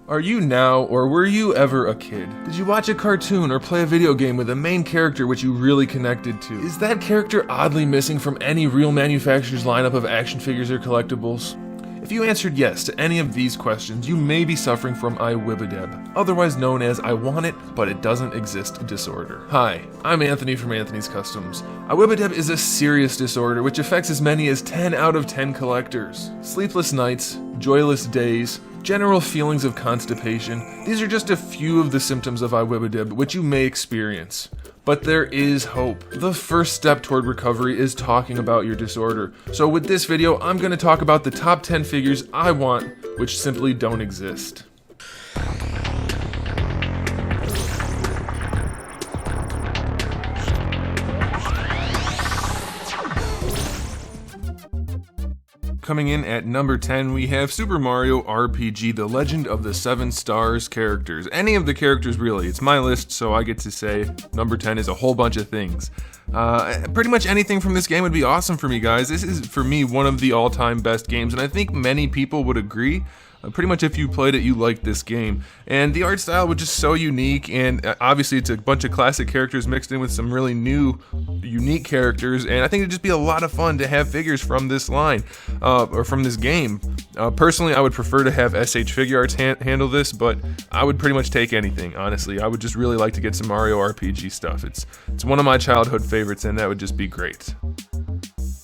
Are you now, or were you ever a kid? Did you watch a cartoon or play a video game with a main character which you really connected to? Is that character oddly missing from any real manufacturer's lineup of action figures or collectibles? If you answered yes to any of these questions, you may be suffering from iWibideb, otherwise known as I want it, but it doesn't exist disorder. Hi, I'm Anthony from Anthony's Customs. iWibideb is a serious disorder which affects as many as 10 out of 10 collectors. Sleepless nights, joyless days, general feelings of constipation, these are just a few of the symptoms of iWibideb which you may experience. But there is hope. The first step toward recovery is talking about your disorder. So with this video, I'm going to talk about the top 10 figures I want, which simply don't exist. Coming in at number 10, we have Super Mario RPG, The Legend of the Seven Stars characters. Any of the characters really, it's my list, so I get to say number 10 is a whole bunch of things. Pretty much anything from this game would be awesome for me, guys. This is, for me, one of the all-time best games, and I think many people would agree. Pretty much if you played it, you liked this game. And the art style was just so unique, and obviously it's a bunch of classic characters mixed in with some really new, unique characters, and I think it'd just be a lot of fun to have figures from this line, or from this game. Personally, I would prefer to have SH Figuarts handle this, but I would pretty much take anything, honestly. I would just really like to get some Mario RPG stuff. It's one of my childhood favorites, and that would just be great.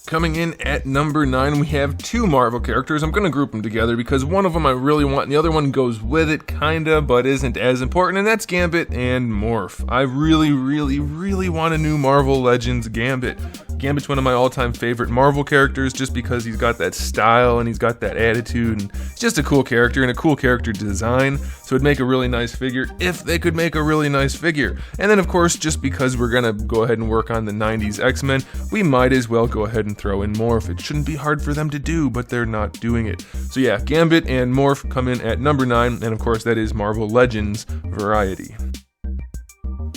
Coming in at number 9, we have two Marvel characters. I'm going to group them together because one of them I really want and the other one goes with it, kinda, but isn't as important, and that's Gambit and Morph. I really want a new Marvel Legends Gambit. Gambit's one of my all-time favorite Marvel characters just because he's got that style and he's got that attitude, and he's just a cool character and a cool character design, so it'd make a really nice figure if they could make a really nice figure. And then of course, just because we're gonna go ahead and work on the 90s X-Men, we might as well go ahead and throw in Morph. It shouldn't be hard for them to do, but they're not doing it. So yeah, Gambit and Morph come in at number 9, and of course that is Marvel Legends variety.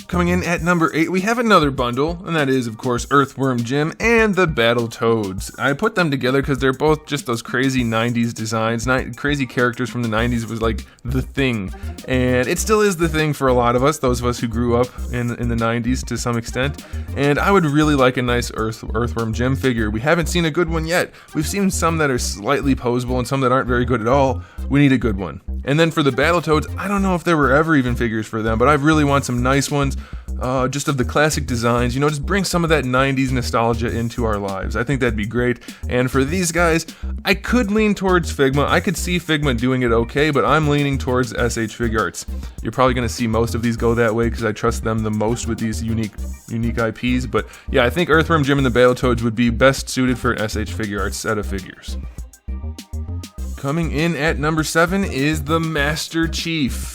Coming in at number 8, we have another bundle, and that is, of course, Earthworm Jim and the Battletoads. I put them together because they're both just those crazy 90s designs. Crazy characters from the 90s was like the thing, and it still is the thing for a lot of us, those of us who grew up in the 90s to some extent, and I would really like a nice Earthworm Jim figure. We haven't seen a good one yet. We've seen some that are slightly posable and some that aren't very good at all. We need a good one. And then for the Battletoads, I don't know if there were ever even figures for them, but I really want some nice ones. Just of the classic designs, just bring some of that 90s nostalgia into our lives. I think that'd be great. And for these guys, I could lean towards Figma. I could see Figma doing it okay, but I'm leaning towards SH Figuarts. You're probably going to see most of these go that way because I trust them the most with these unique IPs. But yeah, I think Earthworm Jim and the Battletoads would be best suited for an SH Figuarts set of figures. Coming in at number 7 is the Master Chief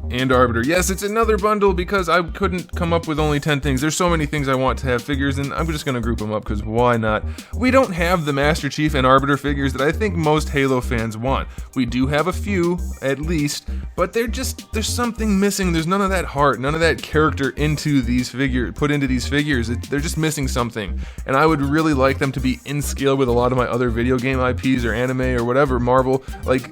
and Arbiter. Yes, it's another bundle because I couldn't come up with only 10 things. There's so many things I want to have figures, and I'm just going to group them up because why not? We don't have the Master Chief and Arbiter figures that I think most Halo fans want. We do have a few, at least, but there's something missing. There's none of that heart, none of that character put into these figures. They're just missing something, and I would really like them to be in scale with a lot of my other video game IPs or anime or whatever, Marvel.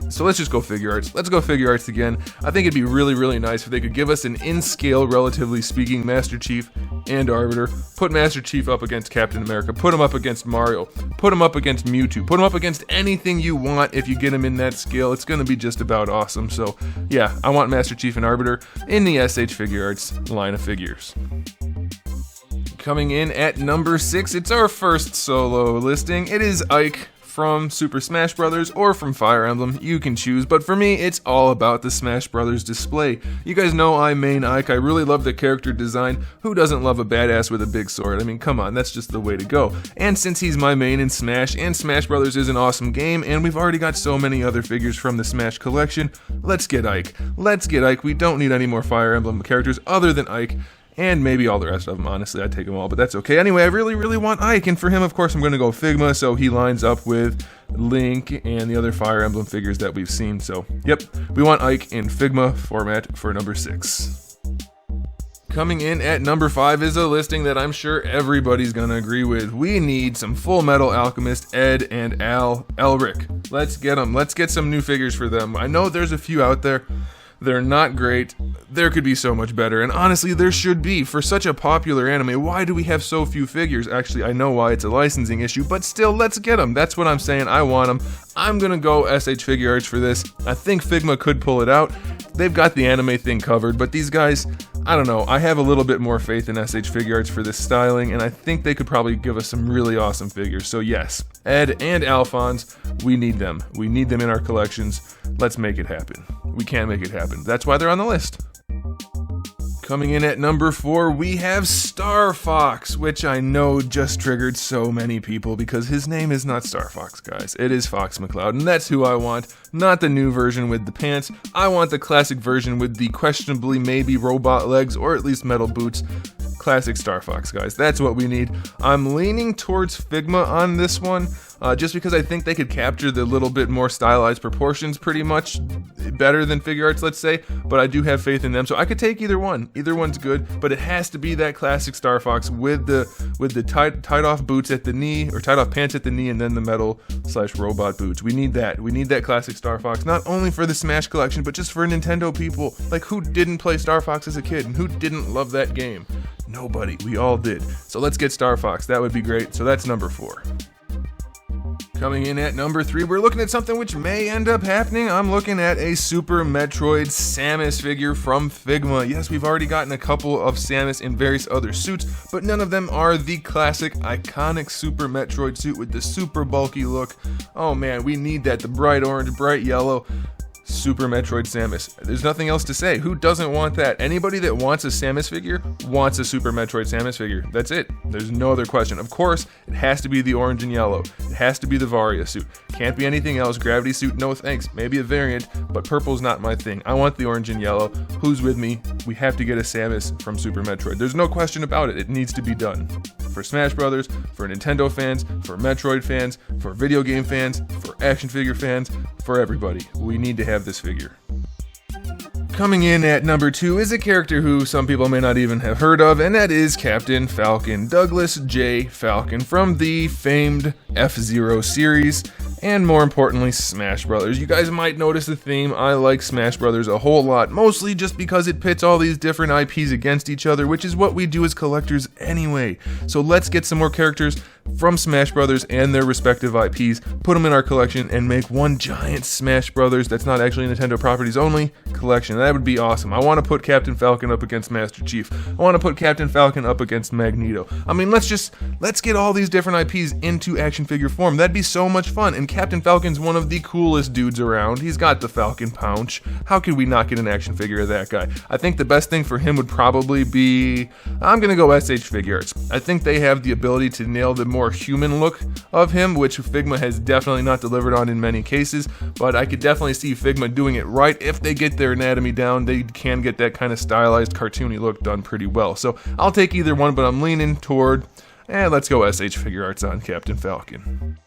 So let's just go figure arts. Let's go figure arts again. I think it'd be really nice if they could give us an in-scale, relatively speaking, Master Chief and Arbiter. Put Master Chief up against Captain America. Put him up against Mario. Put him up against Mewtwo. Put him up against anything you want if you get him in that scale. It's going to be just about awesome. So yeah, I want Master Chief and Arbiter in the SH Figuarts line of figures. Coming in at number 6, it's our first solo listing. It is Ike from Super Smash Bros. Or from Fire Emblem, you can choose, but for me, it's all about the Smash Bros. Display. You guys know I main Ike. I really love the character design. Who doesn't love a badass with a big sword? I mean, come on, that's just the way to go. And since he's my main in Smash, and Smash Bros. Is an awesome game, and we've already got so many other figures from the Smash collection, let's get Ike. Let's get Ike. We don't need any more Fire Emblem characters other than Ike. And maybe all the rest of them, honestly, I'd take them all, but that's okay. Anyway, I really want Ike, and for him, of course, I'm going to go Figma, so he lines up with Link and the other Fire Emblem figures that we've seen. So, yep, we want Ike in Figma format for number 6. Coming in at number 5 is a listing that I'm sure everybody's going to agree with. We need some Full Metal Alchemist Ed and Al Elric. Let's get them. Let's get some new figures for them. I know there's a few out there. They're not great. There could be so much better, and honestly, there should be. For such a popular anime, why do we have so few figures? Actually, I know why, it's a licensing issue, but still, let's get them. That's what I'm saying, I want them. I'm gonna go SH Figure Arts for this. I think Figma could pull it out. They've got the anime thing covered, but these guys, I don't know, I have a little bit more faith in SH Figure Arts for this styling, and I think they could probably give us some really awesome figures. So yes, Ed and Alphonse, we need them. We need them in our collections. Let's make it happen. We can make it happen. That's why they're on the list. Coming in at number 4, we have Star Fox, which I know just triggered so many people because his name is not Star Fox, guys. It is Fox McCloud, and that's who I want. Not the new version with the pants. I want the classic version with the questionably maybe robot legs or at least metal boots. Classic Star Fox, guys. That's what we need. I'm leaning towards Figma on this one, just because I think they could capture the little bit more stylized proportions pretty much better than Figure Arts, let's say, but I do have faith in them, so I could take either one. Either one's good, but it has to be that classic Star Fox with the tied off boots at the knee, or tied off pants at the knee, and then the metal / robot boots. We need that. We need that classic Star Fox, not only for the Smash collection, but just for Nintendo people. Like, who didn't play Star Fox as a kid, and who didn't love that game? Nobody. We all did. So let's get Star Fox. That would be great. So that's number 4. Coming in at number 3, we're looking at something which may end up happening. I'm looking at a Super Metroid Samus figure from Figma. Yes, we've already gotten a couple of Samus in various other suits, but none of them are the classic, iconic Super Metroid suit with the super bulky look. Oh man, we need that. The bright orange, bright yellow. Super Metroid Samus. There's nothing else to say. Who doesn't want that? Anybody that wants a Samus figure wants a Super Metroid Samus figure. That's it. There's no other question. Of course, it has to be the orange and yellow. It has to be the Varia suit. Can't be anything else. Gravity suit, no thanks. Maybe a variant, but purple's not my thing. I want the orange and yellow. Who's with me? We have to get a Samus from Super Metroid. There's no question about it. It needs to be done. For Smash Brothers, for Nintendo fans, for Metroid fans, for video game fans, for action figure fans, for everybody. We need to have this figure. Coming in at number 2 is a character who some people may not even have heard of, and that is Captain Falcon, Douglas J. Falcon, from the famed F-Zero series, and more importantly, Smash Brothers. You guys might notice the theme. I like Smash Brothers a whole lot, mostly just because it pits all these different IPs against each other, which is what we do as collectors anyway. So let's get some more characters from Smash Brothers and their respective IPs, put them in our collection, and make one giant Smash Brothers that's not actually Nintendo properties only collection. That would be awesome. I want to put Captain Falcon up against Master Chief. I want to put Captain Falcon up against Magneto. I mean, let's get all these different IPs into action figure form. That'd be so much fun. And Captain Falcon's one of the coolest dudes around. He's got the Falcon Pouch. How could we not get an action figure of that guy? I think the best thing for him would probably be, I'm gonna go SH Figure Arts. I think they have the ability to nail the more human look of him, which Figma has definitely not delivered on in many cases, but I could definitely see Figma doing it right. If they get their anatomy down, they can get that kind of stylized, cartoony look done pretty well. So I'll take either one, but I'm leaning toward, let's go SH Figure Arts on Captain Falcon.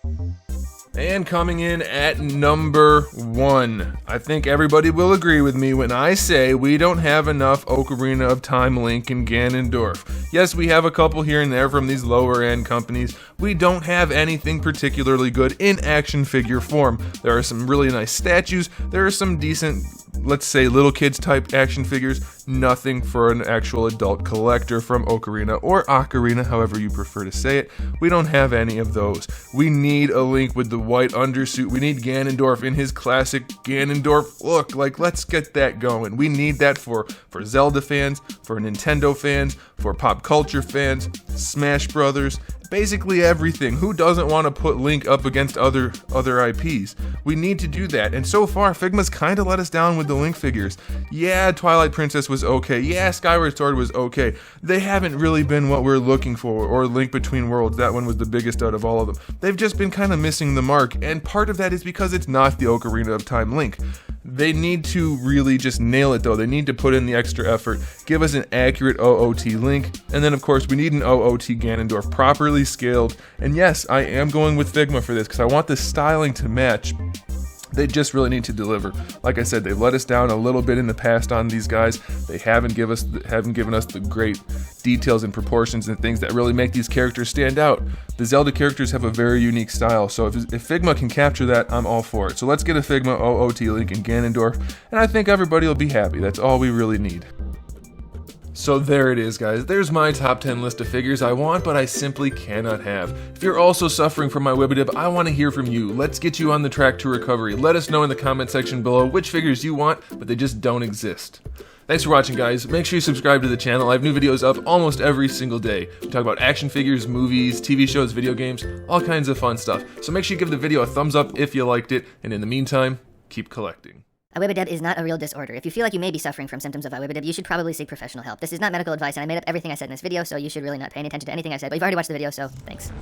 And coming in at number 1, I think everybody will agree with me when I say we don't have enough Ocarina of Time Link and Ganondorf. Yes, we have a couple here and there from these lower end companies. We don't have anything particularly good in action figure form. There are some really nice statues. There are some decent, let's say, little kids type action figures. Nothing for an actual adult collector from Ocarina or Ocarina, however you prefer to say it. We don't have any of those. We need a Link with the white undersuit. We need Ganondorf in his classic Ganondorf look. Like, let's get that going. We need that for Zelda fans, for Nintendo fans, for pop culture fans, Smash Brothers, basically everything. Who doesn't want to put Link up against other IPs? We need to do that, and so far Figma's kind of let us down with the Link figures. Yeah, Twilight Princess was okay. Yeah, Skyward Sword was okay. They haven't really been what we're looking for, or Link Between Worlds. That one was the biggest out of all of them. They've just been kind of missing the mark, and part of that is because it's not the Ocarina of Time Link. They need to really just nail it though. They need to put in the extra effort, give us an accurate OOT Link, and then of course we need an OOT Ganondorf properly scaled. And yes, I am going with Figma for this because I want the styling to match. They just really need to deliver. Like I said, they've let us down a little bit in the past on these guys. They haven't given us the great details and proportions and things that really make these characters stand out. The Zelda characters have a very unique style, so if Figma can capture that, I'm all for it. So let's get a Figma OOT Link in Ganondorf, and I think everybody will be happy. That's all we really need. So there it is, guys. There's my top 10 list of figures I want, but I simply cannot have. If you're also suffering from my Wibbidib, I want to hear from you. Let's get you on the track to recovery. Let us know in the comment section below which figures you want, but they just don't exist. Thanks for watching, guys. Make sure you subscribe to the channel. I have new videos up almost every single day. We talk about action figures, movies, TV shows, video games, all kinds of fun stuff. So make sure you give the video a thumbs up if you liked it, and in the meantime, keep collecting. Iwibidib is not a real disorder. If you feel like you may be suffering from symptoms of Iwibidib, you should probably seek professional help. This is not medical advice, and I made up everything I said in this video, so you should really not pay any attention to anything I said. But you've already watched the video, so thanks.